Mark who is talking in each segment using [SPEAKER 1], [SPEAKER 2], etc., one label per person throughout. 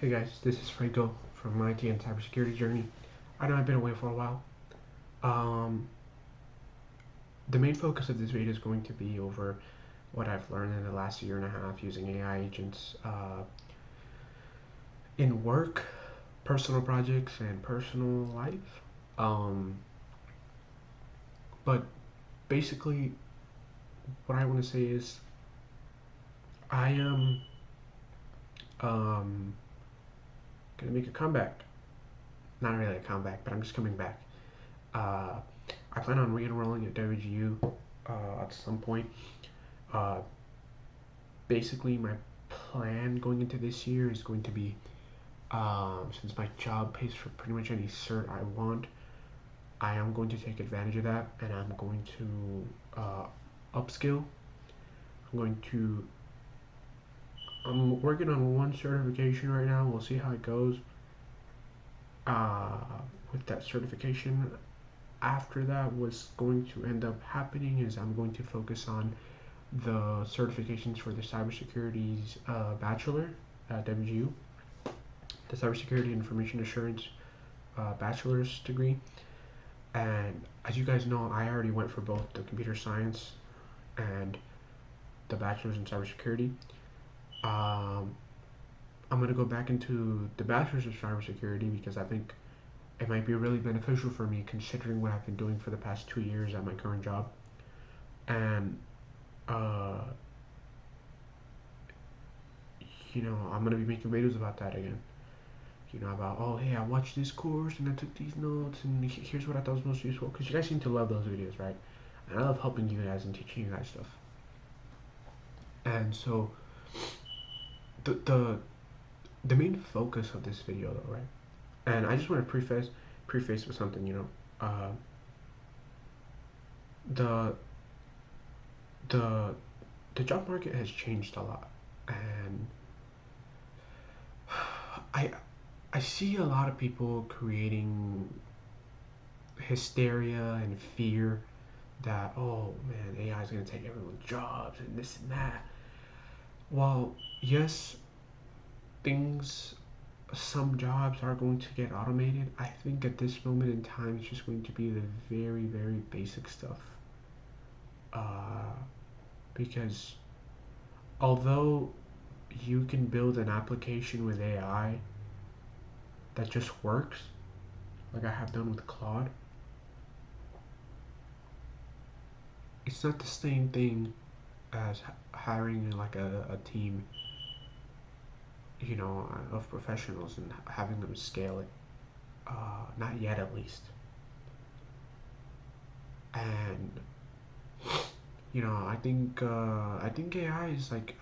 [SPEAKER 1] Hey guys, this is Franco from my IT and Cybersecurity journey. I know I've been away for a while. Um, the main focus of this video is going to be over what I've learned in the last year and a half using AI agents in work, personal projects, and personal life. Um, but basically, what I want to say is I am gonna make a comeback. Not really a comeback, but I'm just coming back. Uh, I plan on re-enrolling at WGU at some point. Uh, Basically, my plan going into this year is going to be, since my job pays for pretty much any cert I want, I am going to take advantage of that, and I'm going to upskill. I'm going to. I'm working on one certification right now. We'll see how it goes. Uh, with that certification, after that, what's going to end up happening is I'm going to focus on the certifications for the cybersecurity's bachelor at WGU, the cybersecurity information assurance bachelor's degree. And as you guys know, I already went for both the computer science and the bachelor's in cybersecurity. Um, I'm gonna go back into the bachelor's of cybersecurity because I think it might be really beneficial for me considering what I've been doing for the past 2 years at my current job. And uh, I'm gonna be making videos about that again. About, oh, hey, I watched this course and I took these notes and here's what I thought was most useful. Because you guys seem to love those videos, right? And I love helping you guys and teaching you guys stuff. And so the the the main focus of this video, though, right? And I just want to preface with something. The the the job market has changed a lot, and I I see a lot of people creating hysteria and fear that, oh man, AI is going to take everyone's jobs and this and that. While yes, things, some jobs are going to get automated, I think at this moment in time it's just going to be the very, very basic stuff. Uh, because although you can build an application with AI that just works, like I have done with Claude, it's not the same thing as hiring like a team, of professionals and having them scale it. Not yet, at least. And I think AI is like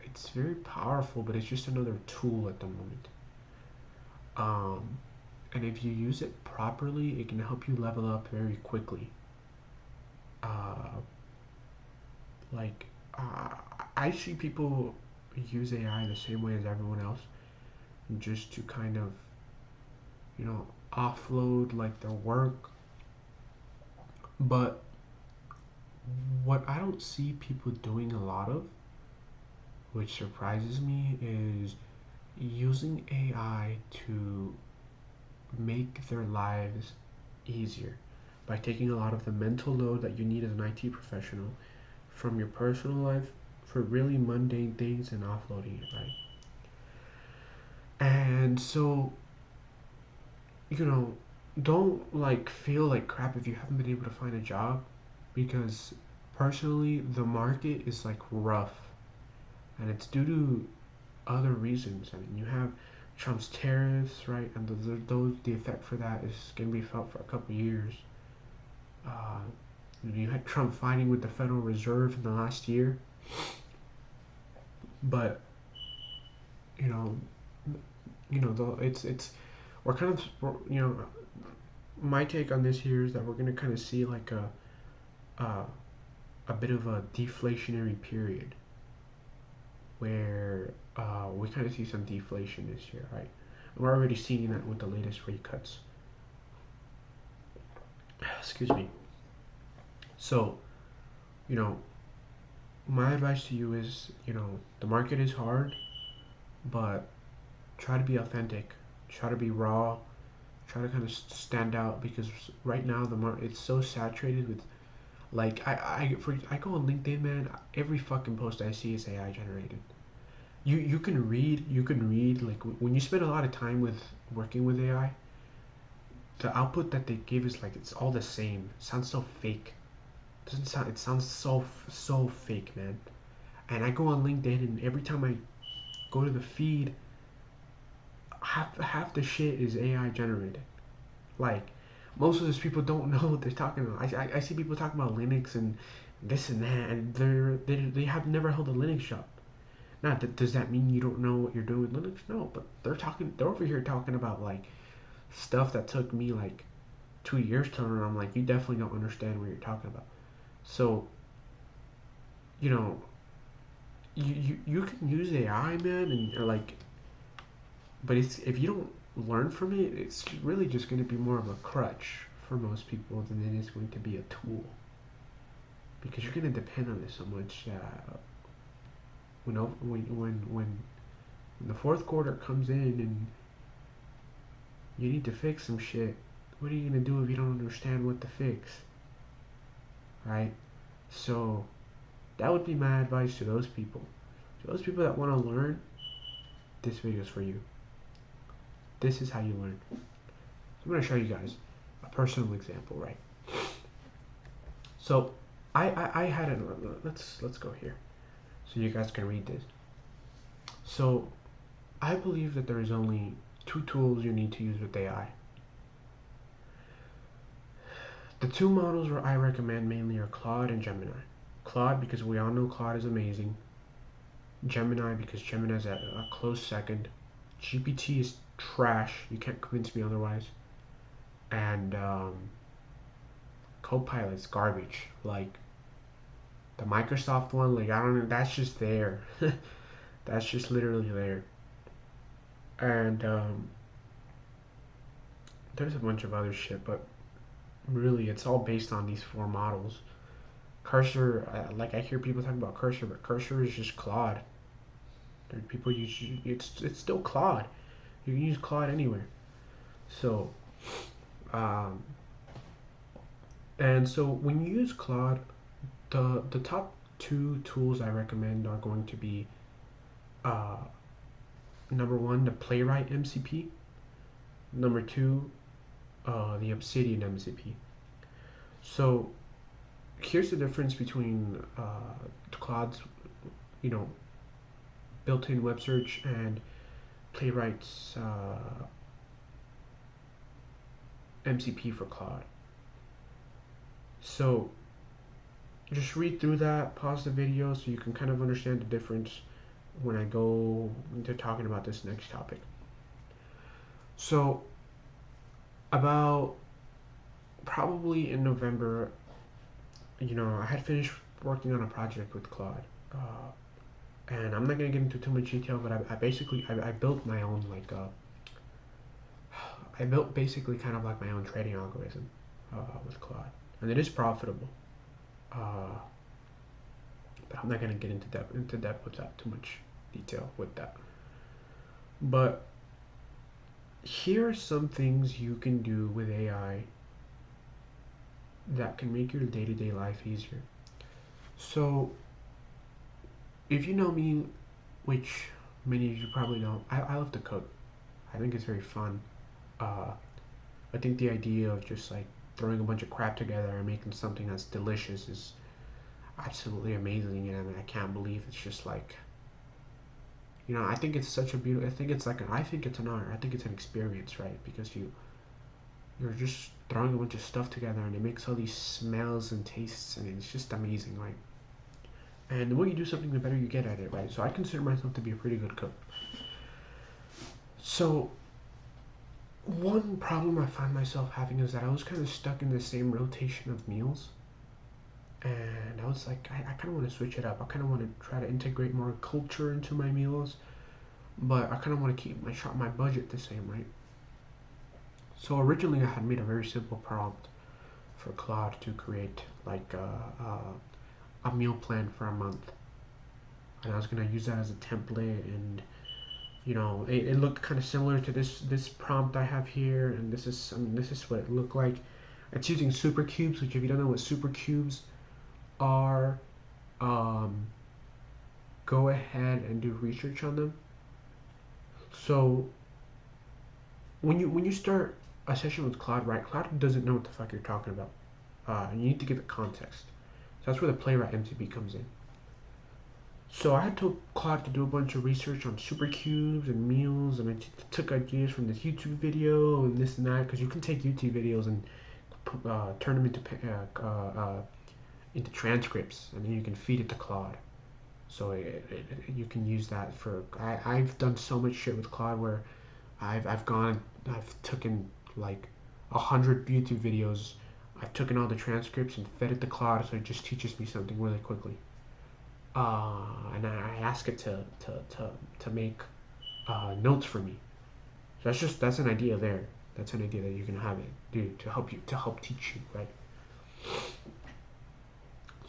[SPEAKER 1] it's very powerful, but it's just another tool at the moment. Um, and if you use it properly, it can help you level up very quickly. Uh, like uh, I see people use AI the same way as everyone else, just to kind of offload like their work. But what I don't see people doing a lot of, which surprises me, is using AI to make their lives easier by taking a lot of the mental load that you need as an IT professional from your personal life for really mundane things and offloading it, right? And so, you know, don't like feel like crap if you haven't been able to find a job, because personally the market is like rough, and it's due to other reasons. I mean, you have Trump's tariffs, right? And the effect for that is going to be felt for a couple years. Uh, you had Trump fighting with the Federal Reserve in the last year, but you know, though it's we're kind of my take on this here is that we're going to kind of see like a a bit of a deflationary period where we kind of see some deflation this year, right? And we're already seeing that with the latest rate cuts. Excuse me. So, you know, my advice to you is, the market is hard, but try to be authentic, try to be raw, try to kind of stand out, because right now it's so saturated with, like, I go on LinkedIn, man. Every fucking post I see is AI generated. You can read like when you spend a lot of time with working with AI, the output that they give is like it's all the same. It sounds so fake. Doesn't sound It sounds so fake, man. And I go on LinkedIn, and every time I go to the feed, half the shit is AI generated. Like, most of those people don't know what they're talking about. I see people talking about Linux and this and that, and they have never held a Linux shop. Now, does that mean you don't know what you're doing with Linux? No, but they're over here talking about like stuff that took me like 2 years to learn. I'm like, you definitely don't understand what you're talking about. So, you know, you can use AI, man, and or like, but it's if you don't learn from it, it's really just going to be more of a crutch for most people than it is going to be a tool, because you're going to depend on it so much. When the fourth quarter comes in and you need to fix some shit, what are you going to do if you don't understand what to fix, right? So that would be my advice to those people. To those people that want to learn, this video is for you. This is how you learn. I'm going to show you guys a personal example, right? So I had a let's go here so you guys can read this. So I believe that there is only two tools you need to use with AI. The two models where I recommend mainly are Claude and Gemini. Claude because we all know Claude is amazing. Gemini because Gemini is at a close second. GPT is trash. You can't convince me otherwise. And Copilot's garbage. Like the Microsoft one, like I don't know, that's just there. That's just literally there. And there's a bunch of other shit, but really it's all based on these four models. Cursor, like I hear people talking about Cursor, but Cursor is just Claude. People use it's still Claude. You can use Claude anywhere. So, um, and so when you use Claude, the top two tools I recommend are going to be uh, number one, the Playwright MCP. Number two, the Obsidian MCP. So here's the difference between Claude's, you know, built-in web search and Playwright's MCP for Claude. So just read through that, pause the video so you can kind of understand the difference when I go into talking about this next topic. So about probably in November, I had finished working on a project with Claude. And I'm not gonna get into too much detail, but I basically I built my own I built basically kind of like my own trading algorithm with Claude, and it is profitable. Uh, but I'm not gonna get into depth with that, too much detail with that. But here are some things you can do with AI that can make your day-to-day life easier. So if you know me, which many of you probably don't, I love to cook. I think it's very fun. I think the idea of just like throwing a bunch of crap together and making something that's delicious is absolutely amazing. And I mean, I can't believe it's just like, I think it's such a beautiful. I think it's an art. I think it's an experience, right? Because you're just throwing a bunch of stuff together and it makes all these smells and tastes, and it's just amazing, right? And the more you do something, the better you get at it, right? So I consider myself to be a pretty good cook. So one problem I find myself having is that I was kind of stuck in the same rotation of meals. And I was like, I kind of want to switch it up. I kind of want to try to integrate more culture into my meals, but I kind of want to keep my budget the same, right? So originally I had made a very simple prompt for Claude to create like a meal plan for a month. And I was going to use that as a template and You know, it looked kind of similar to this prompt I have here, and this is what it looked like. It's using super cubes, which if you don't know what super cubes are, um, go ahead and do research on them. So when you start a session with Claude, right? Claude doesn't know what the fuck you're talking about. You need to give it context. So that's where the playwright MCP comes in. So I had told Claude to do a bunch of research on supercubes and meals, and I took ideas from this YouTube video and this and that, because you can take YouTube videos and turn them into transcripts, and then you can feed it to Claude. So you can use that for. I've done so much shit with Claude where I've taken like 100 YouTube videos. I've taken all the transcripts and fed it to Claude, so it just teaches me something really quickly. And I ask it to make notes for me. So that's an idea there. That's an idea that you can have it do to help teach you, right?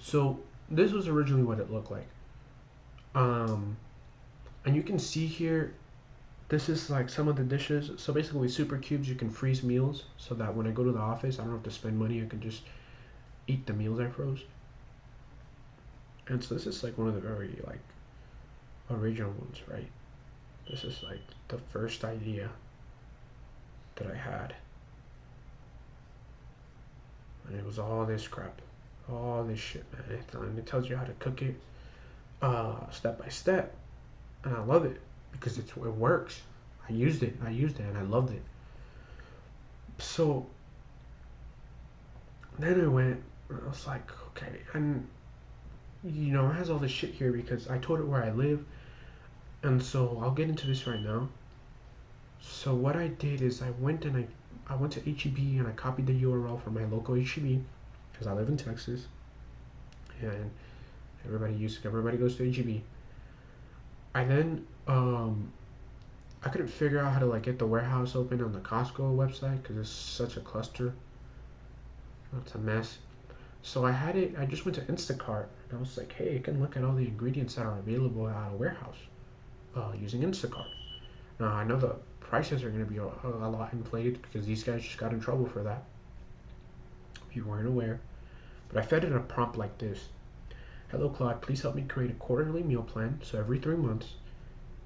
[SPEAKER 1] So this was originally what it looked like. Um, and you can see here, this is like some of the dishes. So basically with super cubes you can freeze meals so that when I go to the office I don't have to spend money. I can just eat the meals I froze. And so this is like one of the very like original ones, right? This is like the first idea that I had. And it was all this crap. All this shit, man. And it tells you how to cook it step by step. And I love it because it works. I used it and I loved it. So then I was like, okay. And, you know, it has all this shit here because I told it where I live. And so I'll get into this right now. So what I did is I went to HEB and I copied the URL from my local HEB because I live in Texas, and everybody goes to HEB. I then I couldn't figure out how to like get the warehouse open on the Costco website because it's such a cluster. It's a mess. So I just went to Instacart and I was like, hey, I can look at all the ingredients that are available at a warehouse using Instacart. Now I know the prices are going to be a lot inflated because these guys just got in trouble for that, if you weren't aware. But I fed it a prompt like this. Hello Claude, please help me create a quarterly meal plan, so every 3 months,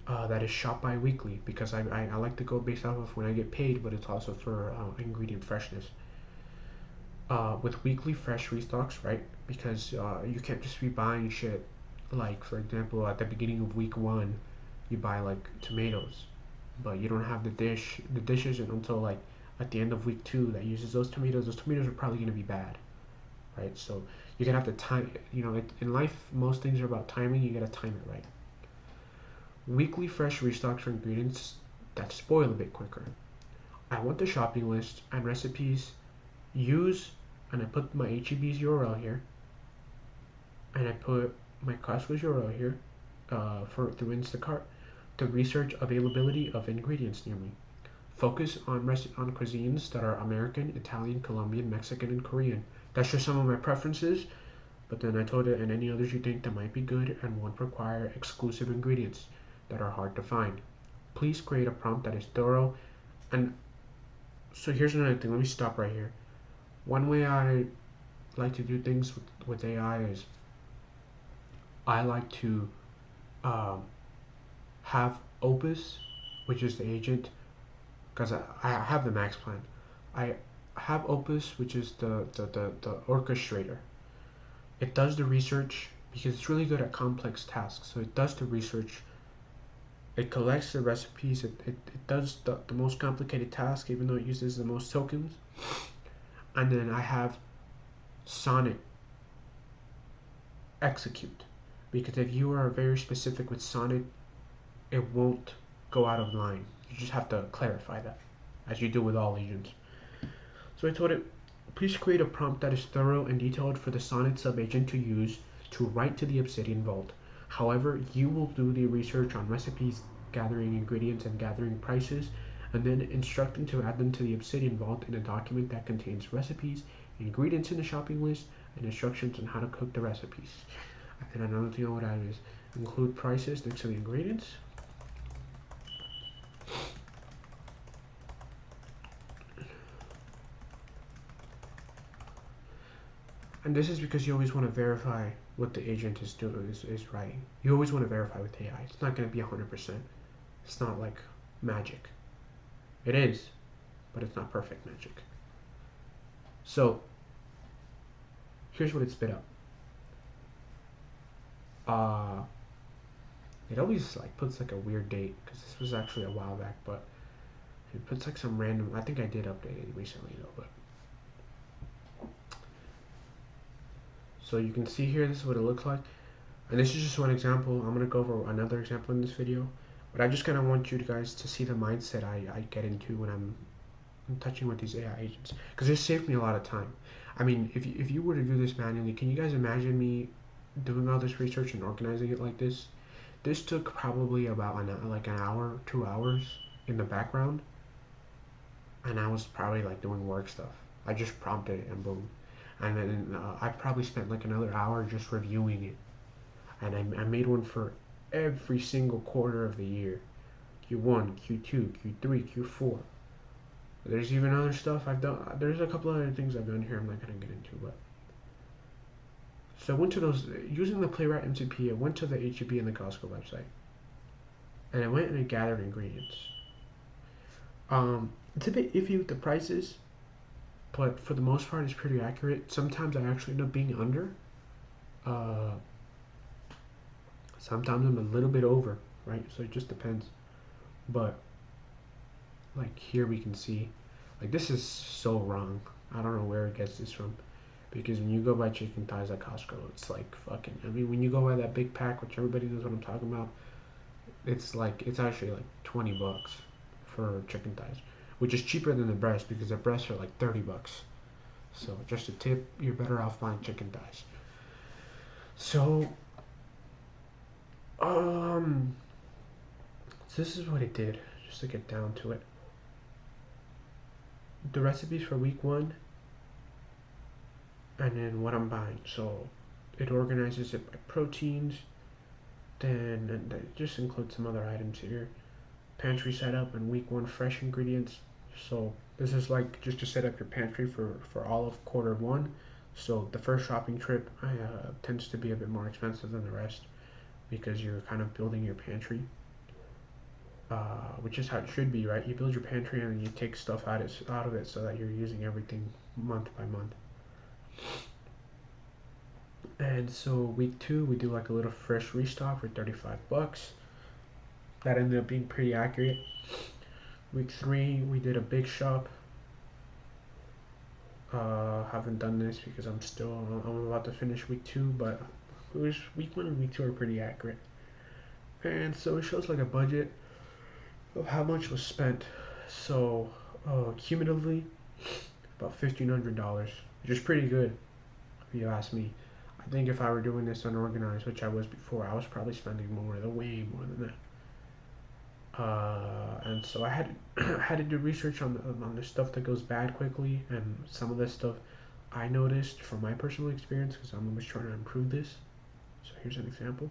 [SPEAKER 1] that is shot bi-weekly, because I like to go based off of when I get paid, but it's also for ingredient freshness. With weekly fresh restocks, right? Because you can't just be buying shit, like for example at the beginning of week 1 you buy like tomatoes, but you don't have the dishes until like at the end of week 2 that uses those tomatoes. Those tomatoes are probably going to be bad, right? So you're gonna have to time. You know, in life, most things are about timing. You gotta time it right. Weekly fresh restocks for ingredients that spoil a bit quicker. I want the shopping list and recipes. Use, and I put my HEB's URL here, and I put my Costco's URL here through Instacart to research availability of ingredients near me. Focus on cuisines that are American, Italian, Colombian, Mexican, and Korean. That's just some of my preferences, but then I told it, and any others you think that might be good and won't require exclusive ingredients that are hard to find. Please create a prompt that is thorough. And so here's another thing. Let me stop right here. One way I like to do things with AI is I like to have Opus, which is the agent, because I have the max plan. I have Opus, which is the orchestrator. It does the research because it's really good at complex tasks. So it does the research. It collects the recipes. It does the most complicated task, even though it uses the most tokens. And then I have Sonnet execute, because if you are very specific with Sonnet, it won't go out of line. You just have to clarify that, as you do with all agents. So I told it, please create a prompt that is thorough and detailed for the Sonnet sub-agent to use to write to the Obsidian Vault. However, you will do the research on recipes, gathering ingredients, and gathering prices, and then instructing to add them to the Obsidian Vault in a document that contains recipes, ingredients in the shopping list, and instructions on how to cook the recipes. And another thing I would add is include prices next to the ingredients. And this is because you always want to verify what the agent is doing is writing. You always want to verify with AI. It's not going to be 100%. It's not like magic. It is, but it's not perfect magic. So here's what it spit out. It always like puts like a weird date because this was actually a while back, but it puts like some random. I think I did update it recently though, but so you can see here. This is what it looks like, and this is just one example. I'm gonna go over another example in this video, but I just kind of want you guys to see the mindset I get into when I'm touching with these AI agents, because this saved me a lot of time. I mean, if you were to do this manually, can you guys imagine me doing all this research and organizing it like this? This took probably about like an hour, 2 hours in the background, and I was probably like doing work stuff. I just prompted it and boom. And then I probably spent like another hour just reviewing it. And I made one for every single quarter of the year. Q1, Q2, Q3, Q4. There's even other stuff I've done. There's a couple other things I've done here I'm not going to get into, but. So I went to those, using the Playwright MCP, I went to the HEB and the Costco website. And I went and I gathered ingredients. It's a bit iffy with the prices, but for the most part, it's pretty accurate. Sometimes I actually end up being under. Uh, Sometimes I'm a little bit over, right? So it just depends. But like here we can see, like this is so wrong. I don't know where it gets this from, because when you go buy chicken thighs at Costco, it's like fucking. I mean, when you go buy that big pack, which everybody knows what I'm talking about, it's actually like $20 for chicken thighs, which is cheaper than the breast because the breasts are like $30. So just a tip, you're better off buying chicken thighs. So so this is what it did, just to get down to it. The recipes for week 1, and then what I'm buying. So it organizes it by proteins, then and it just includes some other items here. Pantry setup and week 1 fresh ingredients. So this is like just to set up your pantry for all of quarter 1. So the first shopping trip tends to be a bit more expensive than the rest because you're kind of building your pantry, which is how it should be, right? You build your pantry and then you take stuff out of it so that you're using everything month by month. And so week 2 we do like a little fresh restock for $35. That ended up being pretty accurate. Week 3 we did a big shop. Haven't done this because I'm about to finish week 2, but week 1 and week 2 are pretty accurate. And so it shows like a budget of how much was spent. So cumulatively about $1,500, which is pretty good if you ask me. I think if I were doing this unorganized, which I was before, I was probably spending way more than that. And so I had had to do research on the stuff that goes bad quickly, and some of this stuff I noticed from my personal experience because I'm always trying to improve this. So here's an example.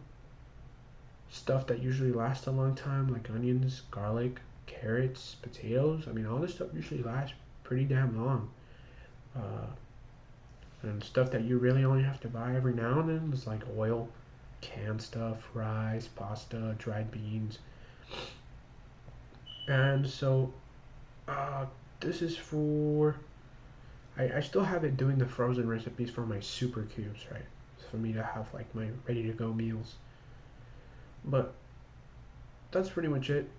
[SPEAKER 1] Stuff that usually lasts a long time, like onions, garlic, carrots, potatoes. I mean, all this stuff usually lasts pretty damn long. And stuff that you really only have to buy every now and then is like oil, canned stuff, rice, pasta, dried beans. And so this is for, I still have it doing the frozen recipes for my super cubes, right? For me to have like my ready to go meals. But that's pretty much it.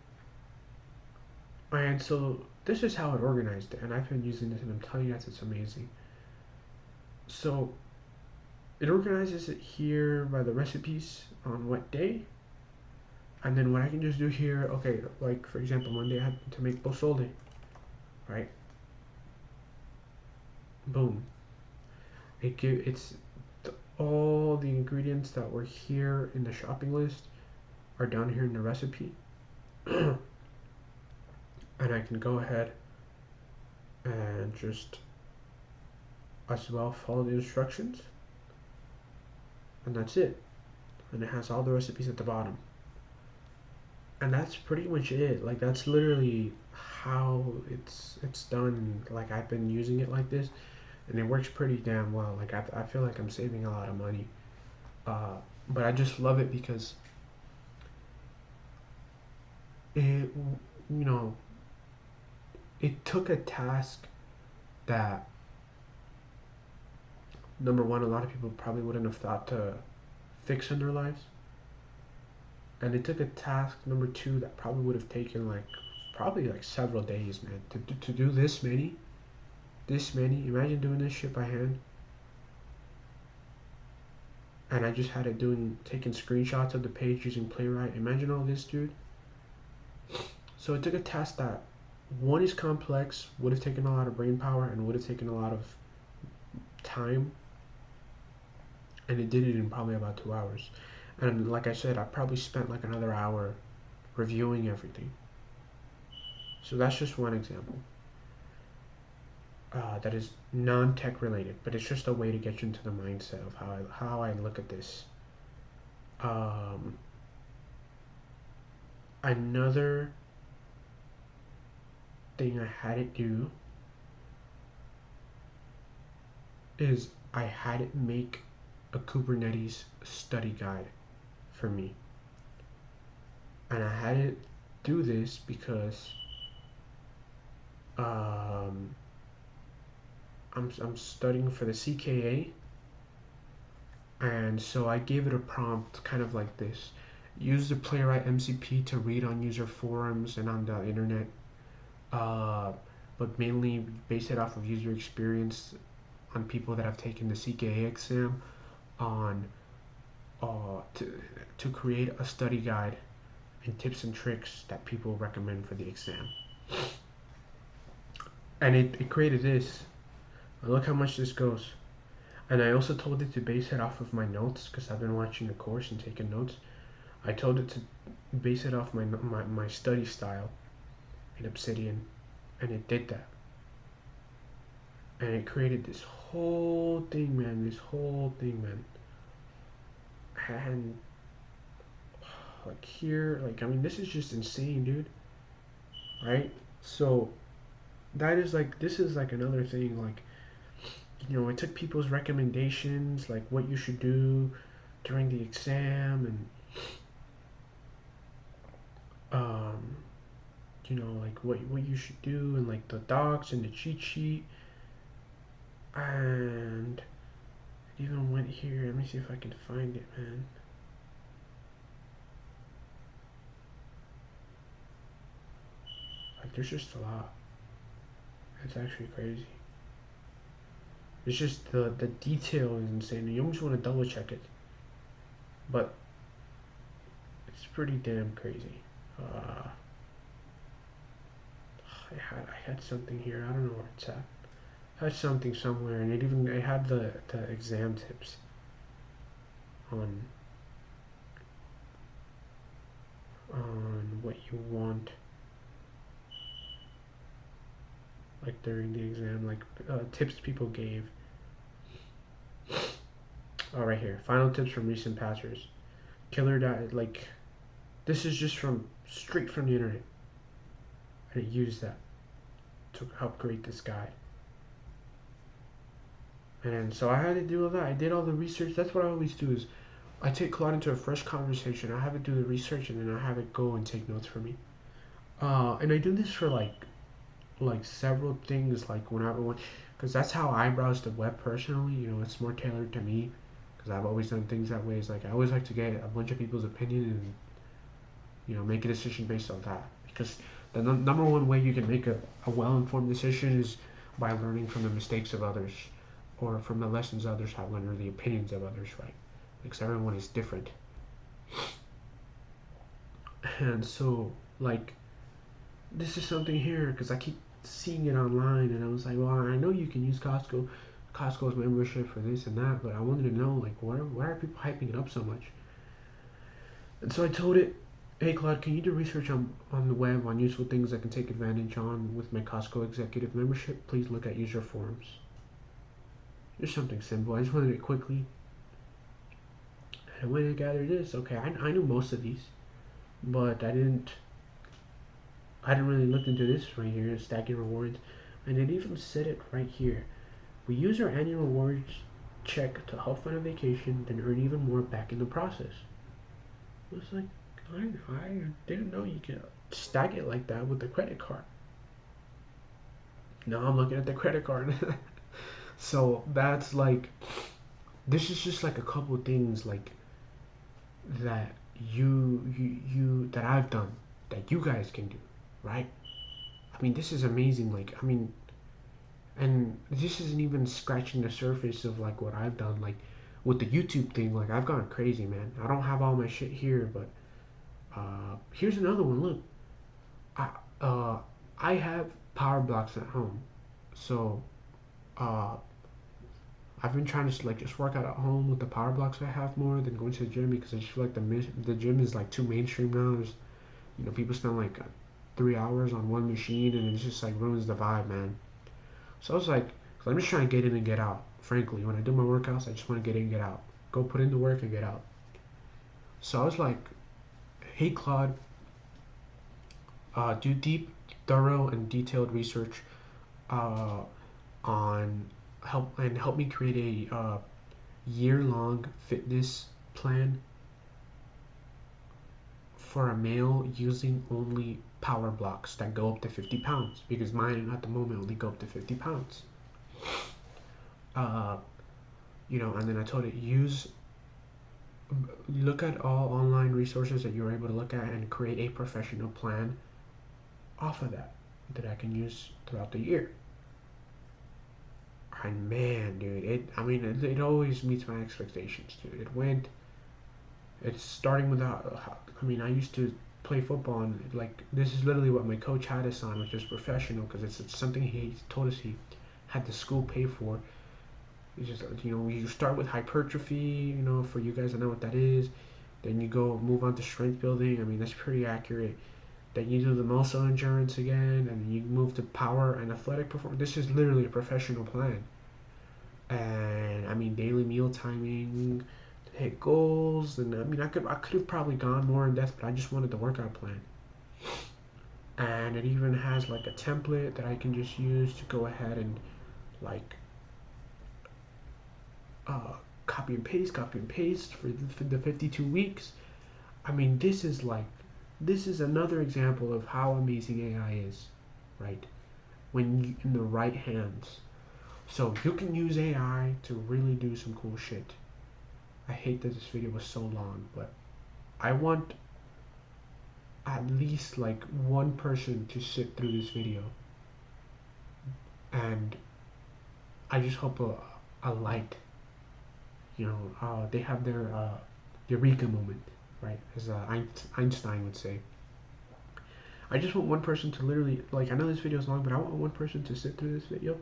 [SPEAKER 1] And so this is how it organized it, and I've been using this and I'm telling you guys it's amazing. So it organizes it here by the recipes on what day. And then what I can just do here, okay, like for example, Monday I had to make pozole, right? Boom. All the ingredients that were here in the shopping list are down here in the recipe. And I can go ahead and just as well follow the instructions. And that's it. And it has all the recipes at the bottom. And that's pretty much it. Like that's literally how it's done. Like I've been using it like this. and it works pretty damn well. Like I feel like I'm saving a lot of money, uh, but I just love it because it, you know, it took a task that, number one, a lot of people probably wouldn't have thought to fix in their lives, and it took a task, number two, that probably would have taken like probably like several days, man, to do this many. Imagine doing this shit by hand. And I just had it taking screenshots of the page using Playwright. Imagine all this, dude. So it took a task that, one, is complex, would have taken a lot of brain power, and would have taken a lot of time, and it did it in probably about 2 hours. And like I said, I probably spent like another hour reviewing everything. So that's just one example. That is non-tech related, but it's just a way to get you into the mindset of how I look at this. Um, Another thing I had it do is I had it make a Kubernetes study guide for me. And I had it do this because I'm studying for the CKA, and so I gave it a prompt kind of like this: use the Playwright MCP to read on user forums and on the internet, uh, but mainly base it off of user experience on people that have taken the CKA exam, on to create a study guide and tips and tricks that people recommend for the exam. And it created this. Look how much this goes. And I also told it to base it off of my notes, because I've been watching the course and taking notes. I told it to base it off my study style in Obsidian, and it did that. And it created this whole thing, man. And like here, like, I mean, this is just insane, dude. Right? So this is like another thing, like, it took people's recommendations, like what you should do during the exam, and like what you should do, and like the docs and the cheat sheet. And it even went here. Let me see if I can find it, man. Like, there's just a lot. It's actually crazy. It's just the detail is insane. You almost want to double check it, but it's pretty damn crazy. I had something here. I don't know where it's at. I had something somewhere, and it had the exam tips on what you want, like during the exam, like tips people gave. Oh, right here. Final tips from recent passers. Killer diet. Like, this is just straight from the internet. And it used that to help create this guide. And so I had to do all that. I did all the research. That's what I always do, is I take Claude into a fresh conversation. I have it do the research, and then I have it go and take notes for me. And I do this for like several things, like because that's how I browse the web personally. It's more tailored to me, because I've always done things that way. It's like I always like to get a bunch of people's opinion and make a decision based on that. Because the number one way you can make a well-informed decision is by learning from the mistakes of others, or from the lessons others have learned, or the opinions of others, right? Because everyone is different. And so, like, this is something here, because I keep seeing it online, and I was like, well, I know you can use Costco's membership for this and that, but I wanted to know, like, why are people hyping it up so much? And so I told it, hey Claude, can you do research on the web on useful things I can take advantage on with my Costco executive membership? Please look at user forums. Just something simple. I just wanted it quickly. And when I gathered this, okay, I knew most of these, but I hadn't really looked into this right here, stacking rewards. And it even said it right here. We use our annual rewards check to help fund a vacation, then earn even more back in the process. It was like, I didn't know you could stack it like that with the credit card. Now I'm looking at the credit card. So that's like, this is just like a couple things like that that I've done that you guys can do, right? I mean, this is amazing. Like, I mean, and this isn't even scratching the surface of like what I've done. Like with the YouTube thing, like I've gone crazy, man. I don't have all my shit here, but here's another one. Look, I uh, I have power blocks at home, so uh, I've been trying to like just work out at home with the power blocks I have more than going to the gym because I just feel like the gym is like too mainstream now. There's, people spend like 3 hours on one machine and it just like ruins the vibe, man. So I was like, so I'm just trying to get in and get out. Frankly, when I do my workouts, I just want to get in and get out. Go put in the work and get out. So I was like, hey Claude, do deep, thorough, and detailed research uh, on help me create a year-long fitness plan for a male using only power blocks that go up to 50 pounds because mine at the moment only go up to 50 pounds. Uh, and then I told it look at all online resources that you're able to look at and create a professional plan off of that I can use throughout the year. And man, dude, it always meets my expectations, dude. It's starting with I used to play football and like this is literally what my coach had us on, which is professional because it's something he told us he had the school pay for. It's just you start with hypertrophy, for you guys that know what that is. Then you go move on to strength building. I mean that's pretty accurate. Then you do the muscle endurance again, and you move to power and athletic performance. This is literally a professional plan. And I mean daily meal timing, to hit goals, and I mean I could have probably gone more in depth, but I just wanted the workout plan. And it even has like a template that I can just use to go ahead and like uh, copy and paste for the 52 weeks. I mean this is another example of how amazing AI is, right? When you in the right hands. So you can use AI to really do some cool shit. I hate that this video was so long, but I want at least like one person to sit through this video, and I just hope a light, they have their eureka moment, right? As Einstein would say. I just want one person to literally, like, I know this video is long, but I want one person to sit through this video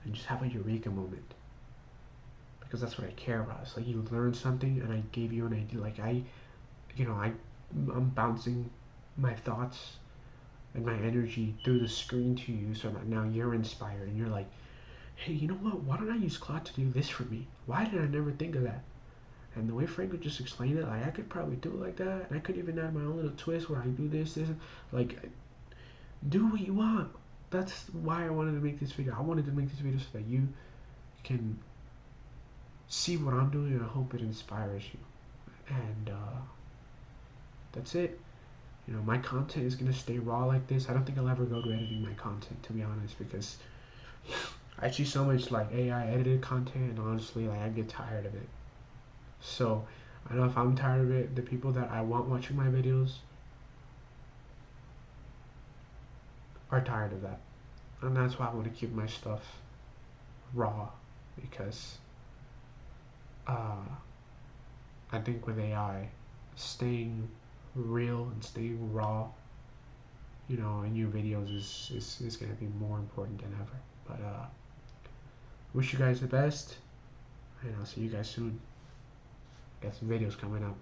[SPEAKER 1] and just have a eureka moment. Because that's what I care about. It's like you learned something and I gave you an idea. Like I'm bouncing my thoughts and my energy through the screen to you so that now you're inspired and you're like, hey, you know what? Why don't I use Claude to do this for me? Why did I never think of that? And the way Frank would just explain it, like I could probably do it like that, and I could even add my own little twist where I do this, like, do what you want. That's why I wanted to make this video. I wanted to make this video so that you can see what I'm doing, and I hope it inspires you. And that's it. My content is gonna stay raw like this. I don't think I'll ever go to editing my content, to be honest, because I see so much like AI edited content, and honestly, like I get tired of it. So I know if I'm tired of it, the people that I want watching my videos are tired of that, and that's why I want to keep my stuff raw, because I think with AI, staying real and staying raw, in your videos is going to be more important than ever. But wish you guys the best, and I'll see you guys soon. Got some videos coming up.